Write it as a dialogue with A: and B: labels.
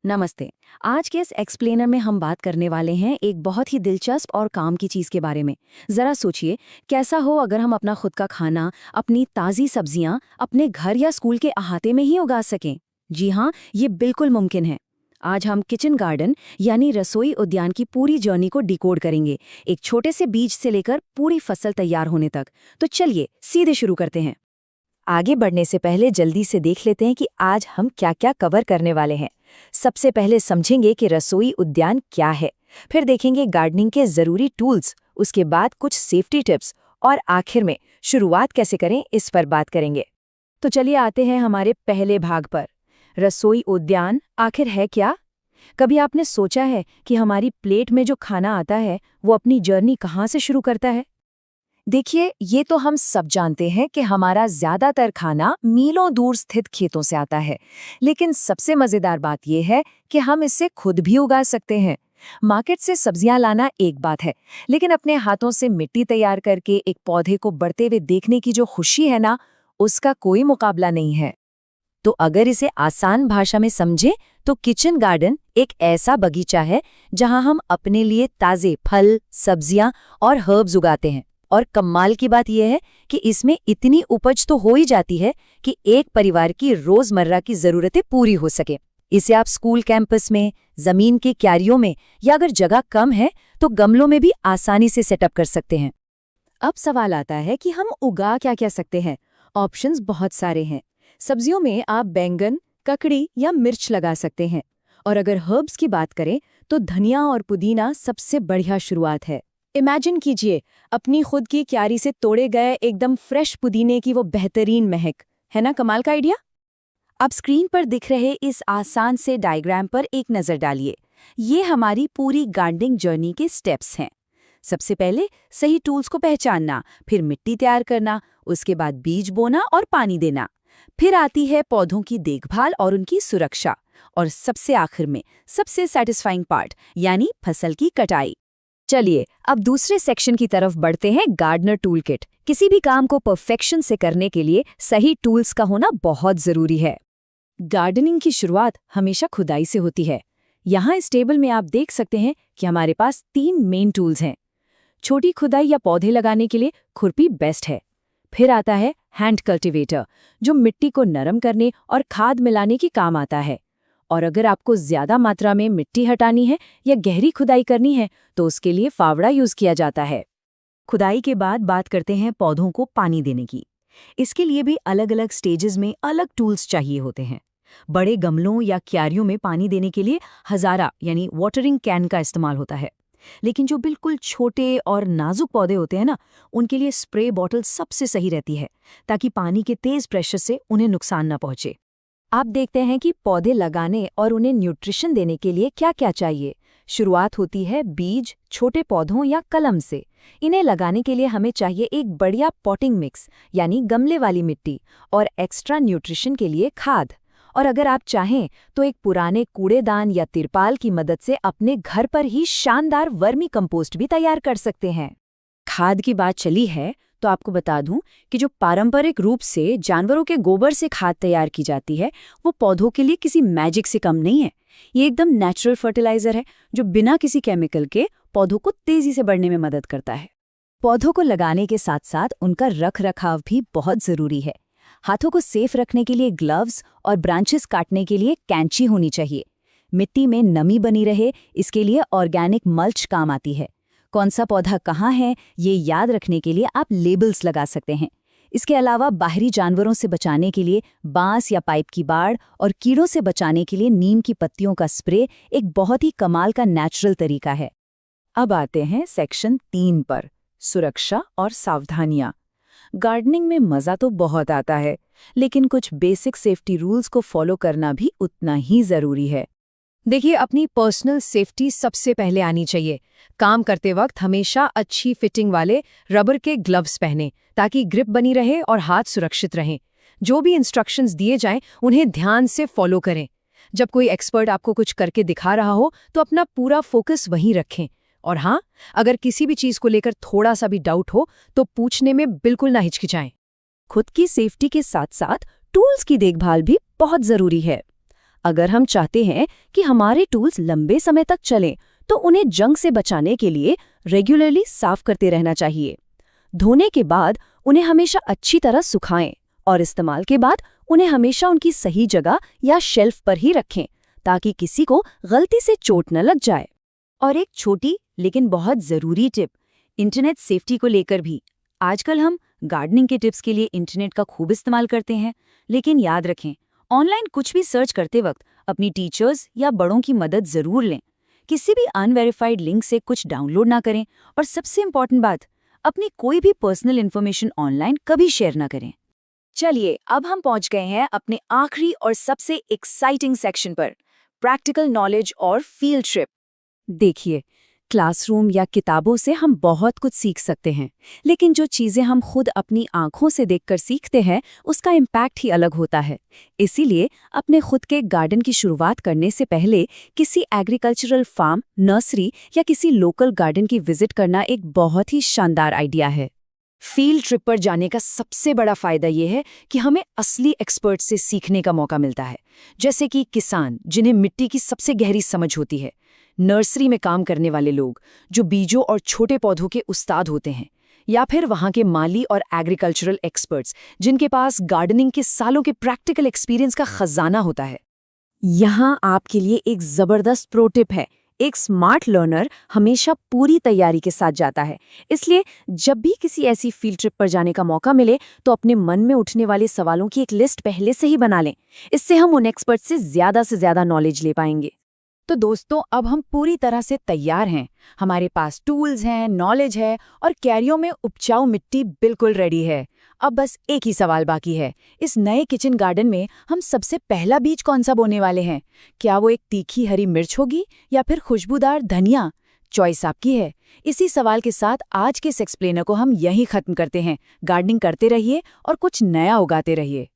A: नमस्ते। आज के इस एक्सप्लेनर में हम बात करने वाले हैं एक बहुत ही दिलचस्प और काम की चीज़ के बारे में। ज़रा सोचिए, कैसा हो अगर हम अपना खुद का खाना, अपनी ताज़ी सब्जियां अपने घर या स्कूल के अहाते में ही उगा सकें। जी हाँ, ये बिल्कुल मुमकिन है। आज हम किचन गार्डन यानी रसोई उद्यान की पूरी जर्नी को डिकोड करेंगे, एक छोटे से बीज से लेकर पूरी फसल तैयार होने तक। तो चलिए सीधे शुरू करते हैं। आगे बढ़ने से पहले जल्दी से देख लेते हैं कि आज हम क्या क्या कवर करने वाले हैं। सबसे पहले समझेंगे कि रसोई उद्यान क्या है, फिर देखेंगे गार्डनिंग के ज़रूरी टूल्स, उसके बाद कुछ सेफ्टी टिप्स और आखिर में शुरुआत कैसे करें इस पर बात करेंगे। तो चलिए आते हैं हमारे पहले भाग पर। रसोई उद्यान आखिर है क्या? कभी आपने सोचा है कि हमारी प्लेट में जो खाना आता है वो अपनी जर्नी कहाँ से शुरू करता है? देखिए, ये तो हम सब जानते हैं कि हमारा ज्यादातर खाना मीलों दूर स्थित खेतों से आता है, लेकिन सबसे मजेदार बात यह है कि हम इसे खुद भी उगा सकते हैं। मार्केट से सब्जियां लाना एक बात है, लेकिन अपने हाथों से मिट्टी तैयार करके एक पौधे को बढ़ते हुए देखने की जो खुशी है ना, उसका कोई मुकाबला नहीं है। तो अगर इसे आसान भाषा में समझें तो किचन गार्डन एक ऐसा बगीचा है जहां हम अपने लिए ताजे फल, सब्जियां और हर्ब्स उगाते हैं। और कमाल की बात यह है कि इसमें इतनी उपज तो हो ही जाती है कि एक परिवार की रोजमर्रा की जरूरतें पूरी हो सके। इसे आप स्कूल कैंपस में, जमीन की क्यारियों में या अगर जगह कम है तो गमलों में भी आसानी से सेटअप कर सकते हैं। अब सवाल आता है कि हम उगा क्या क्या सकते हैं। ऑप्शंस बहुत सारे हैं। सब्जियों में आप बैंगन, ककड़ी या मिर्च लगा सकते हैं। और अगर हर्ब्स की बात करें तो धनिया और पुदीना सबसे बढ़िया शुरुआत है। इमेजिन कीजिए, अपनी खुद की क्यारी से तोड़े गए एकदम फ्रेश पुदीने की वो बेहतरीन महक, है ना कमाल का आइडिया? अब स्क्रीन पर दिख रहे इस आसान से डायग्राम पर एक नज़र डालिए। ये हमारी पूरी गार्डनिंग जर्नी के स्टेप्स हैं। सबसे पहले सही टूल्स को पहचानना, फिर मिट्टी तैयार करना, उसके बाद बीज बोना और पानी देना। फिर आती है पौधों की देखभाल और उनकी सुरक्षा, और सबसे आखिर में सबसे सेटिस्फाइंग पार्ट यानी फसल की कटाई। चलिए अब दूसरे सेक्शन की तरफ बढ़ते हैं, गार्डनर टूल किट। किसी भी काम को परफेक्शन से करने के लिए सही टूल्स का होना बहुत जरूरी है। गार्डनिंग की शुरुआत हमेशा खुदाई से होती है। यहाँ इस टेबल में आप देख सकते हैं कि हमारे पास 3 मेन टूल्स हैं। छोटी खुदाई या पौधे लगाने के लिए खुरपी बेस्ट है। फिर आता है हैंड कल्टीवेटर, जो मिट्टी को नरम करने और खाद मिलाने के काम आता है। और अगर आपको ज्यादा मात्रा में मिट्टी हटानी है या गहरी खुदाई करनी है तो उसके लिए फावड़ा यूज किया जाता है। खुदाई के बाद बात करते हैं पौधों को पानी देने की। इसके लिए भी अलग अलग स्टेजेस में अलग टूल्स चाहिए होते हैं। बड़े गमलों या क्यारियों में पानी देने के लिए हजारा यानी वाटरिंग कैन का इस्तेमाल होता है, लेकिन जो बिल्कुल छोटे और नाजुक पौधे होते हैं ना, उनके लिए स्प्रे बॉटल सबसे सही रहती है, ताकि पानी के तेज प्रेशर से उन्हें नुकसान न पहुंचे। आप देखते हैं कि पौधे लगाने और उन्हें न्यूट्रिशन देने के लिए क्या क्या चाहिए। शुरुआत होती है बीज, छोटे पौधों या कलम से। इन्हें लगाने के लिए हमें चाहिए एक बढ़िया पॉटिंग मिक्स यानी गमले वाली मिट्टी, और एक्स्ट्रा न्यूट्रिशन के लिए खाद। और अगर आप चाहें तो एक पुराने कूड़ेदान या तिरपाल की मदद से अपने घर पर ही शानदार वर्मी कंपोस्ट भी तैयार कर सकते हैं। खाद की बात चली है तो आपको बता दूं कि जो पारंपरिक रूप से जानवरों के गोबर से खाद तैयार की जाती है वो पौधों के लिए किसी मैजिक से कम नहीं है। ये एकदम नेचुरल फर्टिलाइजर है जो बिना किसी केमिकल के पौधों को तेजी से बढ़ने में मदद करता है। पौधों को लगाने के साथ साथ उनका रख रखाव भी बहुत जरूरी है। हाथों को सेफ रखने के लिए ग्लव्स और ब्रांचेस काटने के लिए कैंची होनी चाहिए। मिट्टी में नमी बनी रहे इसके लिए ऑर्गेनिक मल्च काम आती है। कौन सा पौधा कहाँ है ये याद रखने के लिए आप लेबल्स लगा सकते हैं। इसके अलावा बाहरी जानवरों से बचाने के लिए बांस या पाइप की बाड़ और कीड़ों से बचाने के लिए नीम की पत्तियों का स्प्रे एक बहुत ही कमाल का नेचुरल तरीका है। अब आते हैं सेक्शन 3 पर, सुरक्षा और सावधानियां। गार्डनिंग में मज़ा तो बहुत आता है, लेकिन कुछ बेसिक सेफ्टी रूल्स को फॉलो करना भी उतना ही ज़रूरी है। देखिए, अपनी पर्सनल सेफ्टी सबसे पहले आनी चाहिए। काम करते वक्त हमेशा अच्छी फिटिंग वाले रबर के ग्लव्स पहनें ताकि ग्रिप बनी रहे और हाथ सुरक्षित रहें। जो भी इंस्ट्रक्शंस दिए जाएं उन्हें ध्यान से फॉलो करें। जब कोई एक्सपर्ट आपको कुछ करके दिखा रहा हो तो अपना पूरा फोकस वहीं रखें। और हाँ, अगर किसी भी चीज़ को लेकर थोड़ा सा भी डाउट हो तो पूछने में बिल्कुल ना हिचकिचाएं। खुद की सेफ्टी के साथ साथ टूल्स की देखभाल भी बहुत ज़रूरी है। अगर हम चाहते हैं कि हमारे टूल्स लंबे समय तक चलें, तो उन्हें जंग से बचाने के लिए रेगुलरली साफ करते रहना चाहिए। धोने के बाद उन्हें हमेशा अच्छी तरह सुखाएं और इस्तेमाल के बाद उन्हें हमेशा उनकी सही जगह या शेल्फ पर ही रखें, ताकि किसी को गलती से चोट न लग जाए। और एक छोटी लेकिन बहुत ज़रूरी टिप, इंटरनेट सेफ्टी को लेकर भी। आजकल हम गार्डनिंग के टिप्स के लिए इंटरनेट का खूब इस्तेमाल करते हैं, लेकिन याद रखें, ऑनलाइन कुछ भी सर्च करते वक्त अपनी टीचर्स या बड़ों की मदद ज़रूर लें। किसी भी अनवेरिफाइड लिंक से कुछ डाउनलोड ना करें, और सबसे इम्पॉर्टेंट बात, अपनी कोई भी पर्सनल इन्फॉर्मेशन ऑनलाइन कभी शेयर ना करें। चलिए, अब हम पहुंच गए हैं अपने आखिरी और सबसे एक्साइटिंग सेक्शन पर, प्रैक्टिकल नॉलेज और फील्ड ट्रिप। देखिए, क्लासरूम या किताबों से हम बहुत कुछ सीख सकते हैं, लेकिन जो चीज़ें हम खुद अपनी आंखों से देखकर सीखते हैं, उसका इम्पैक्ट ही अलग होता है। इसीलिए अपने खुद के गार्डन की शुरुआत करने से पहले किसी एग्रीकल्चरल फार्म, नर्सरी या किसी लोकल गार्डन की विजिट करना एक बहुत ही शानदार आइडिया है। फील्ड ट्रिप पर जाने का सबसे बड़ा फायदा ये है कि हमें असली एक्सपर्ट से सीखने का मौका मिलता है, जैसे कि किसान जिन्हें मिट्टी की सबसे गहरी समझ होती है, नर्सरी में काम करने वाले लोग जो बीजों और छोटे पौधों के उस्ताद होते हैं, या फिर वहाँ के माली और एग्रीकल्चरल एक्सपर्ट्स जिनके पास गार्डनिंग के सालों के प्रैक्टिकल एक्सपीरियंस का खजाना होता है। यहाँ आपके लिए एक ज़बरदस्त प्रो टिप है। एक स्मार्ट लर्नर हमेशा पूरी तैयारी के साथ जाता है, इसलिए जब भी किसी ऐसी फील्ड ट्रिप पर जाने का मौका मिले तो अपने मन में उठने वाले सवालों की एक लिस्ट पहले से ही बना लें। इससे हम उन एक्सपर्ट से ज़्यादा नॉलेज ले पाएंगे। तो दोस्तों, अब हम पूरी तरह से तैयार हैं। हमारे पास टूल्स हैं, नॉलेज है और क्यारियों में उपजाऊ मिट्टी बिल्कुल रेडी है। अब बस एक ही सवाल बाकी है, इस नए किचन गार्डन में हम सबसे पहला बीज कौन सा बोने वाले हैं? क्या वो एक तीखी हरी मिर्च होगी या फिर खुशबूदार धनिया? चॉइस आपकी है। इसी सवाल के साथ आज के इस एक्सप्लेनर को हम यहीं खत्म करते हैं। गार्डनिंग करते रहिए और कुछ नया उगाते रहिए।